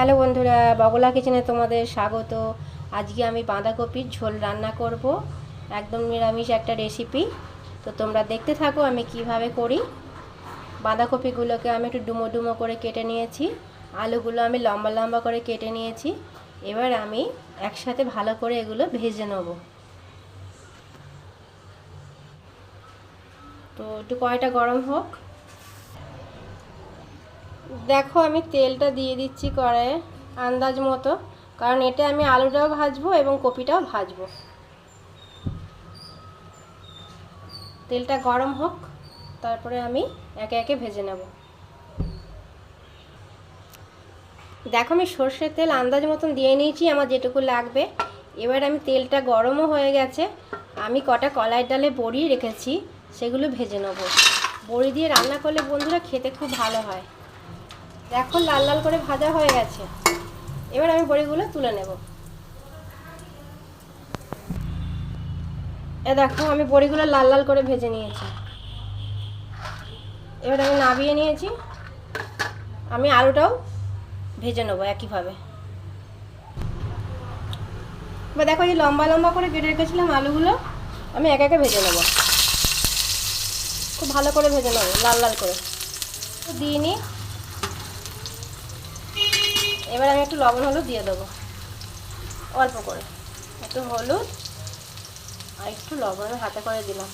Hello বন্ধুরা, বগলা কিচেনে তোমাদের স্বাগত। আজকে আমি বাঁধাকপির ঝোল রান্না করব, একদম নিরামিষ একটা রেসিপি। তো তোমরা দেখতে থাকো আমি কিভাবে করি। বাঁধাকপিগুলোকে আমি একটু ডুমো ডুমো করে কেটে নিয়েছি, আলুগুলো আমি লম্বা লম্বা করে কেটে নিয়েছি। এবার আমি একসাথে ভালো করে এগুলো ভেজে নেব। তো একটু কড়াইটা গরম হোক। দেখো আমি তেলটা দিয়ে দিচ্ছি কড়াইয়ে আন্দাজ মতো, কারণ এতে আমি আলুটাও ভাজবো এবং কপিটাও ভাজবো। তেলটা গরম হোক, তারপরে আমি একে একে ভেজে নেব। দেখো আমি সর্ষের তেল আন্দাজ মতন দিয়ে নিয়েছি, আমার যেটুকু লাগবে। এবার আমি তেলটা গরমও হয়ে গেছে, আমি কটা কলাই ডালে বড়ি রেখেছি, সেগুলো ভেজে নেব। বড়ি দিয়ে রান্না করলে বন্ধুরা খেতে খুব ভালো হয়। দেখো লাল লাল করে ভাজা হয়ে গেছে। এবার আমি বড়িগুলো তুলে নেব। দেখো আমি বড়িগুলো লাল লাল করে ভেজে নিয়েছি। এবার আমি নামিয়ে নিয়েছি। আমি আলুটাও ভেজে নেবো একইভাবে। এবার দেখো এই লম্বা লম্বা করে কেটে রেখেছিলাম আলুগুলো, আমি একে একে ভেজে নেব। খুব ভালো করে ভেজে নেবো, লাল লাল করে দিয়ে নিই। এবার আমি একটু লবণ হলুদ দিয়ে দেবো, অল্প করে একটু হলুদ আর একটু লবণ আমি হাতে করে দিলাম।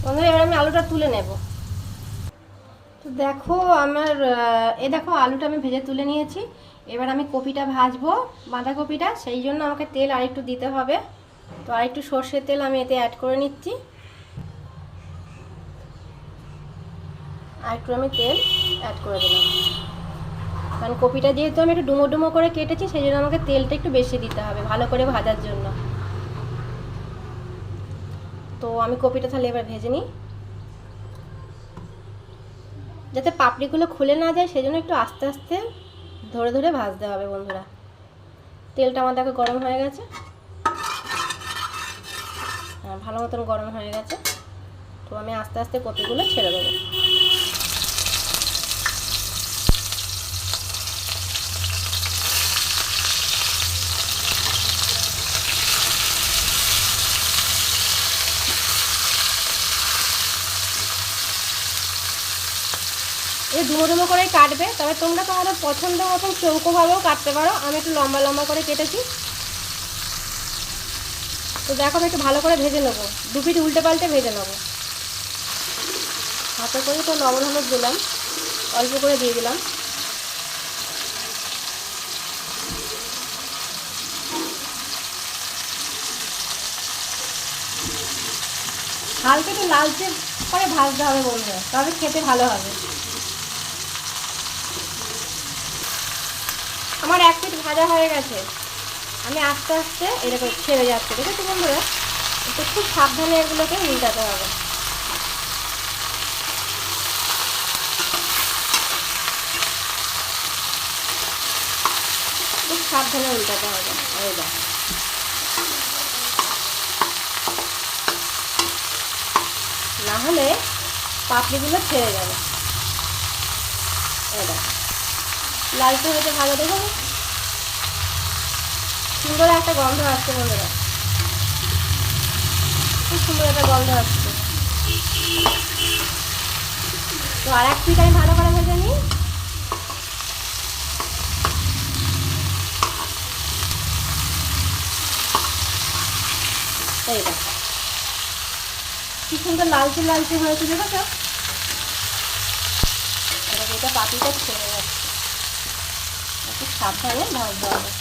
বন্ধুরা এবার আমি আলুটা তুলে নেব। তো দেখো আমার দেখো আলুটা আমি ভেজে তুলে নিয়েছি। এবার আমি কপিটা ভাজবো, বাঁধাকপিটা, সেই জন্য আমাকে তেল আরেকটু দিতে হবে। তো আরেকটু সর্ষের তেল আমি এতে অ্যাড করে নিচ্ছি। আরেকটু আমি তেল অ্যাড করে দিলাম, কারণ কপিটা যেহেতু আমি একটু ডুমো ডুমো করে কেটেছি, সেই জন্য আমাকে তেলটা একটু বেশি দিতে হবে ভালো করে ভাজার জন্য। তো আমি কপিটা তাহলে এবার ভেজে নিই, যাতে পাপড়িগুলো খুলে না যায়, সেজন্য একটু আস্তে আস্তে ধরে ধরে ভাজতে হবে বন্ধুরা। তেলটা আমার দেখো গরম হয়ে গেছে, হ্যাঁ ভালো মতন গরম হয়ে গেছে। তো আমি আস্তে আস্তে কপিগুলো ছেড়ে দেবো। এই ডুমো ডুমো করেই কাটবে, তবে তোমরা তোমাদের পছন্দ মতন চৌকোভাবেও কাটতে পারো। আমি একটু লম্বা লম্বা করে কেটেছি। তো দেখো আমি একটু ভালো করে ভেজে নেবো, দু পিঠ উল্টে পাল্টে ভেজে নেবো। হাতে করে তো লবণ হলুদ দিলাম, অল্প করে দিয়ে দিলাম। হালকা একটু লালচে করে ভাজতে হবে বন্ধুরা, তবে খেতে ভালো হবে। আমার এক পিঠ ভাজা হয়ে গেছে, আমি আস্তে আস্তে এরকম ছেড়ে যাচ্ছে, দেখেছো বন্ধুরা? একটু খুব সাবধানে এগুলোকে উল্টাতে হবে। খুব সাবধানে উল্টাতে হবে। এই দেখো না হলে পাপড়িগুলো ছেড়ে যাবে। এই দেখো লালচে হয়েছে ভাজা, দেখো সুন্দর একটা গন্ধ আসছে বন্ধুরা, খুব সুন্দর একটা গন্ধ আসছে। তো আর এক পিঠ আমি ভালো করে ভেজে নিই। এই দেখো কি সুন্দর লালচে লালচে হয়েছে, দেখো। এবার এটা পাতিটা ছেড়ে যাচ্ছে, একটু সাবধানে ভাজতে হবে।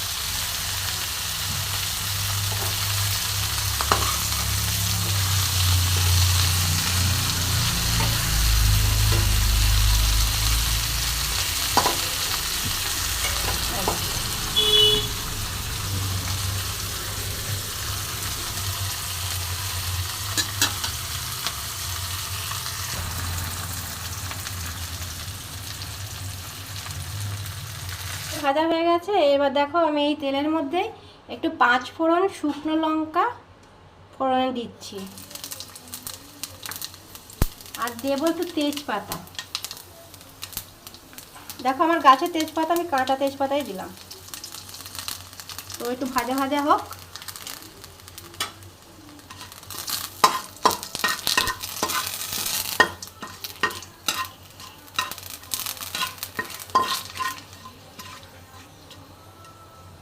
ভাজা হয়ে গেছে। এবার দেখো আমি এই তেলের মধ্যে একটু 5 ফোড়ন শুকনো লঙ্কা ফোড়নে দিচ্ছি, আর দেবো একটু তেজপাতা। দেখো আমার গাছের তেজপাতা, আমি কাঁটা তেজপাতাই দিলাম। তো একটু ভাজা ভাজা হোক।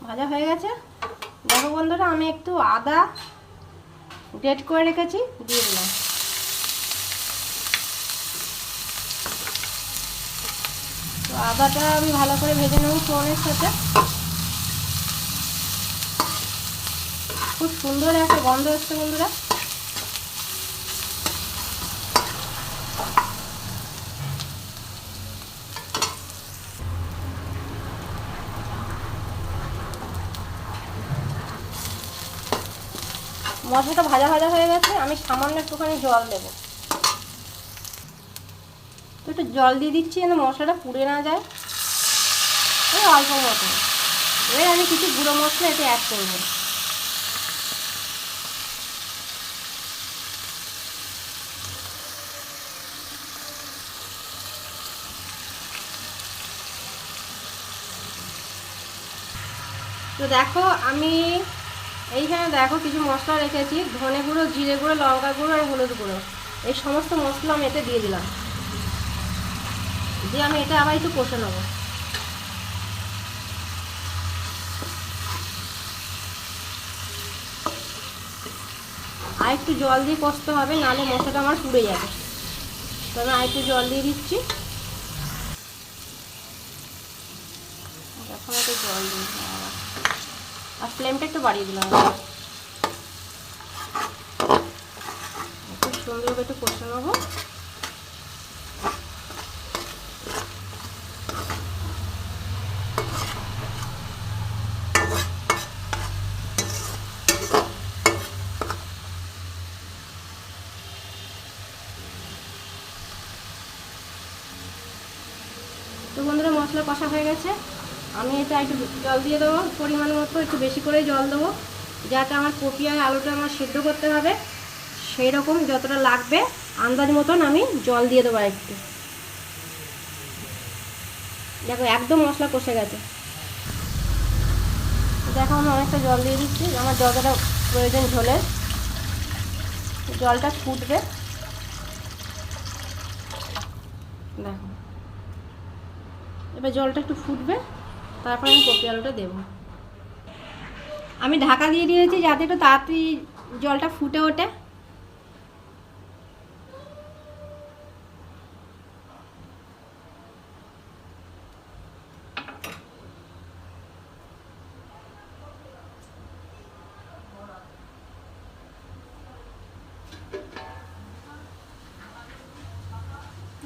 ভাজা হয়ে গেছে। দেখো বন্ধুরা, আমি একটু আদা গ্রেট করে রেখেছি, দিয়ে দিলাম। তো আদাটা আমি ভালো করে ভেজে নেব ফোড়নের সাথে। খুব সুন্দর একটা গন্ধ হচ্ছে বন্ধুরা। মশলাটা ভাজা ভাজা হয়ে গেছে। আমি সামান্য একটুখানি জল দেবো। তো একটু জল দিয়ে দিচ্ছি যেন মশলাটা পুড়ে না যায়, ওই অল্প মতো। এবার আমি কিছু গুঁড়ো মশলা এতে অ্যাড করব। তো দেখো আমি এইখানে দেখো কিছু মশলা রেখেছি, ধনে গুঁড়ো, জিরে গুঁড়ো, লঙ্কা গুঁড়ো আর হলুদ গুঁড়ো। এই সমস্ত মশলা আমি এতে দিয়ে দিলাম। দিয়ে আমি এটা আবার একটু কষে নেবো। আর একটু জল দিয়ে কষতে হবে, নাহলে মশলাটা আমার পুড়ে যাবে। তো আমি আর একটু জল দিয়ে দিচ্ছি। এখন একটু জল দিয়ে আর ফ্লেমটা একটু বাড়িয়ে দিলাম। খুব সুন্দরভাবে একটু কষে নেবো। তো বন্ধুরা, মশলা কষা হয়ে গেছে। আমি এটা একটু জল দিয়ে দেবো, পরিমাণ মতো একটু বেশি করে জল দেবো, যাতে আমার কপি আর আলুটা আমার সিদ্ধ করতে হবে। সেই রকম যতটা লাগবে আন্দাজ মতন আমি জল দিয়ে দেবো একটু। দেখো একদম মশলা কষে গেছে। দেখো আমি অনেকটা জল দিয়ে দিচ্ছি, আমার যতটা প্রয়োজন ঝোলের। জলটা ফুটবে। দেখো এবার জলটা একটু ফুটবে, তারপর আমি কপি আলুটা দেবো। আমি ঢাকা দিয়ে দিয়েছি যাতে একটু তাড়াতাড়ি জলটা ফুটে ওঠে।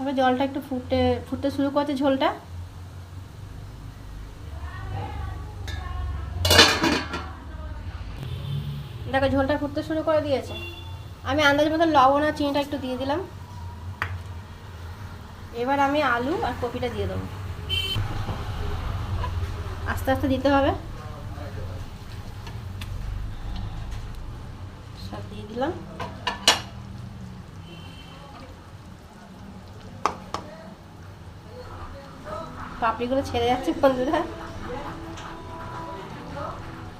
এবার জলটা একটু ফুটতে শুরু করছে ঝোলটা। দেখো ঝোলটা ফুটতে শুরু করে দিয়েছে। আমি আন্দাজ মতো লবণ আর চিনিটা একটু দিয়ে দিলাম। এবার আমি আলু আর কপিটা দিয়ে দেবো। আস্তে আস্তে দিতে হবে। সব দিয়ে দিলাম। পাপড়িগুলো ছেড়ে যাচ্ছে বন্ধুরা।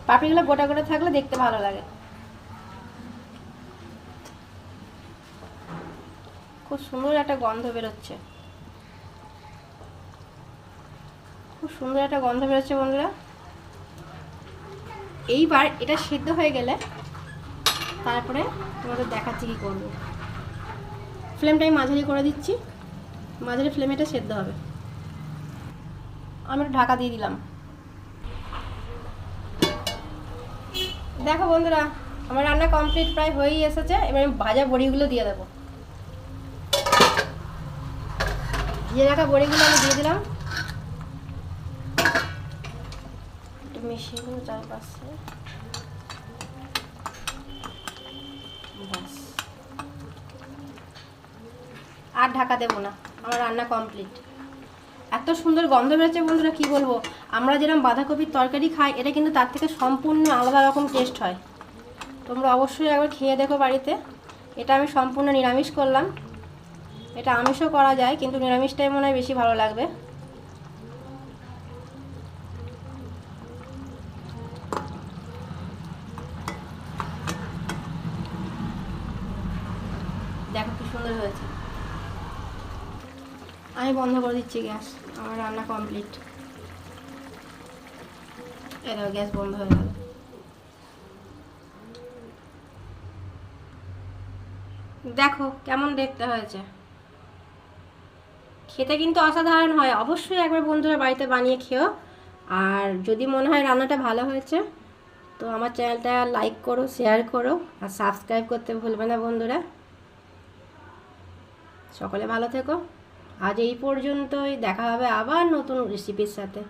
পাপড়িগুলো গোটা গোটা থাকলে দেখতে ভালো লাগে। খুব সুন্দর একটা গন্ধ বেরোচ্ছে। খুব সুন্দর একটা গন্ধ বেরোচ্ছে বন্ধুরা। এইবার এটা সিদ্ধ হয়ে গেলে তারপরে তোমাদের দেখাচ্ছি কী করবো। ফ্লেমটা আমি মাঝারি করে দিচ্ছি। মাঝারি ফ্লেমে এটা সেদ্ধ হবে। আমি একটু ঢাকা দিয়ে দিলাম। দেখো বন্ধুরা, আমার রান্না কমপ্লিট প্রায় হয়েই এসেছে। এবার আমি ভাজা বড়িগুলো দিয়ে দেবো। ভিজে রাখা বড়িগুলো আমি দিয়ে দিলাম। একটু মিশিয়ে দেবো চারপাশে। ব্যাস, আর ঢাকা দেবো না, আমার রান্না কমপ্লিট। এত সুন্দর গন্ধ বেরোচ্ছে বন্ধুরা, কি বলবো। আমরা যেরকম বাঁধাকপির তরকারি খাই, এটা কিন্তু তার থেকে সম্পূর্ণ আলাদা রকম টেস্ট হয়। তোমরা অবশ্যই একবার খেয়ে দেখো বাড়িতে। এটা আমি সম্পূর্ণ নিরামিষ করলাম। এটা আমিষও করা যায়, কিন্তু নিরামিষটাই মনে হয় বেশি ভালো লাগবে। দেখো কি সুন্দর হয়েছে। আমি বন্ধ করে দিচ্ছি গ্যাস, আমার রান্না কমপ্লিট। এই দেখো গ্যাস বন্ধ হয়ে গেল। দেখো কেমন দেখতে হয়েছে। খেতে কিন্তু অসাধারণ হয়। অবশ্যই একবার বন্ধুরা বাড়িতে বানিয়ে খেও। আর যদি মনে হয় রান্নাটা ভালো হয়েছে, তো আমার চ্যানেলটা লাইক করো, শেয়ার করো, আর সাবস্ক্রাইব করতে ভুলবে না বন্ধুরা। সকলে ভালো থেকো। আজ এই পর্যন্তই, দেখা হবে আবার নতুন রেসিপির সাথে।